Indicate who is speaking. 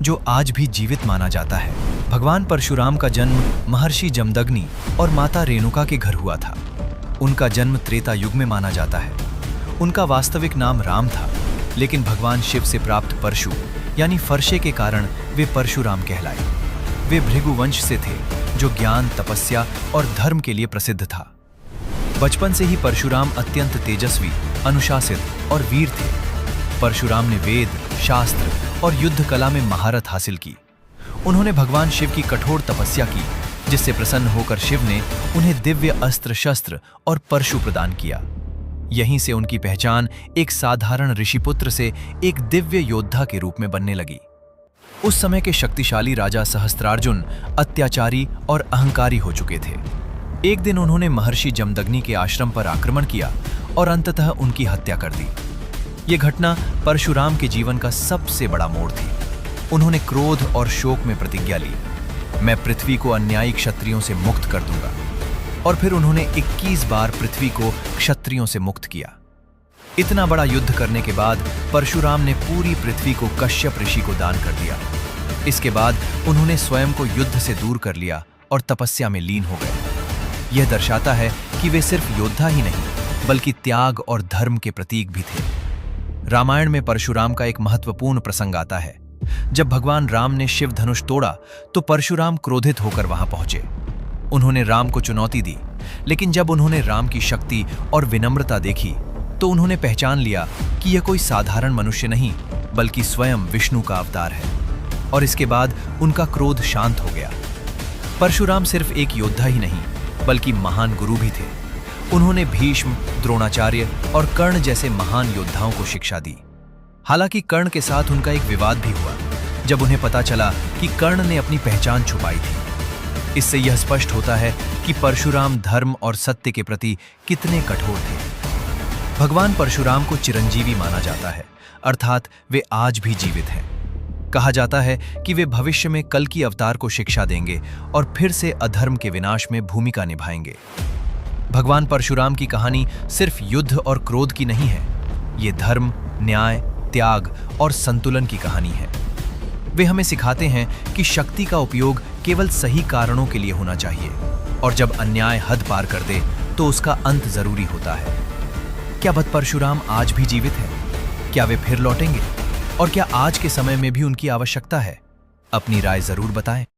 Speaker 1: जो आज भी जीवित माना जाता है। भगवान परशुराम का जन्म महर्षि जमदग्नि और माता रेणुका के घर हुआ था। उनका जन्म त्रेता युग में माना जाता है। उनका वास्तविक नाम राम था, लेकिन भगवान शिव से प्राप्त परशु यानी फरशे के कारण वे परशुराम कहलाए। वे भृगु वंश से थे, जो ज्ञान, तपस्या और धर्म के लिए प्रसिद्ध था। बचपन से ही परशुराम अत्यंत तेजस्वी, अनुशासित और वीर थे। परशुराम ने वेद, शास्त्र और युद्ध कला में महारत हासिल की। उन्होंने भगवान शिव की कठोर तपस्या की, जिससे प्रसन्न होकर शिव ने उन्हें दिव्य अस्त्र शस्त्र और परशु प्रदान किया। यहीं से उनकी पहचान एक साधारण ऋषिपुत्र से एक दिव्य योद्धा के रूप में बनने लगी। उस समय के शक्तिशाली राजा सहस्त्रार्जुन अत्याचारी और अहंकारी हो चुके थे। एक दिन उन्होंने महर्षि जमदग्नि के आश्रम पर आक्रमण किया और अंततः उनकी हत्या कर दी। यह घटना परशुराम के जीवन का सबसे बड़ा मोड़ थी। उन्होंने क्रोध और शोक में प्रतिज्ञा ली, मैं पृथ्वी को अन्यायी क्षत्रियों से मुक्त कर दूंगा। और फिर उन्होंने 21 बार पृथ्वी को क्षत्रियों से मुक्त किया। इतना बड़ा युद्ध करने के बाद परशुराम ने पूरी पृथ्वी को कश्यप ऋषि को दान कर दिया। इसके बाद उन्होंने स्वयं को युद्ध से दूर कर लिया और तपस्या में लीन हो गए। यह दर्शाता है कि वे सिर्फ योद्धा ही नहीं, बल्कि त्याग और धर्म के प्रतीक भी थे। रामायण में परशुराम का एक महत्वपूर्ण प्रसंग आता है। जब भगवान राम ने शिव धनुष तोड़ा तो परशुराम क्रोधित होकर वहां पहुंचे। उन्होंने राम को चुनौती दी, लेकिन जब उन्होंने राम की शक्ति और विनम्रता देखी तो उन्होंने पहचान लिया कि यह कोई साधारण मनुष्य नहीं, बल्कि स्वयं विष्णु का अवतार है। और इसके बाद उनका क्रोध शांत हो गया। परशुराम सिर्फ एक योद्धा ही नहीं, बल्कि महान गुरु भी थे। उन्होंने भीष्म, द्रोणाचार्य और कर्ण जैसे महान योद्धाओं को शिक्षा दी। हालांकि कर्ण के साथ उनका एक विवाद भी हुआ, जब उन्हें पता चला कि कर्ण ने अपनी पहचान छुपाई थी। इससे यह स्पष्ट होता है कि परशुराम धर्म और सत्य के प्रति कितने कठोर थे। भगवान परशुराम को चिरंजीवी माना जाता है, अर्थात वे आज भी जीवित हैं। कहा जाता है कि वे भविष्य में कल की अवतार को शिक्षा देंगे और फिर से अधर्म के विनाश में भूमिका निभाएंगे। भगवान परशुराम की कहानी सिर्फ युद्ध और क्रोध की नहीं है, ये धर्म, न्याय, त्याग और संतुलन की कहानी है। वे हमें सिखाते हैं कि शक्ति का उपयोग केवल सही कारणों के लिए होना चाहिए, और जब अन्याय हद पार कर दे तो उसका अंत जरूरी होता है। क्या बत परशुराम आज भी जीवित है? क्या वे फिर लौटेंगे? और क्या आज के समय में भी उनकी आवश्यकता है? अपनी राय जरूर बताएं।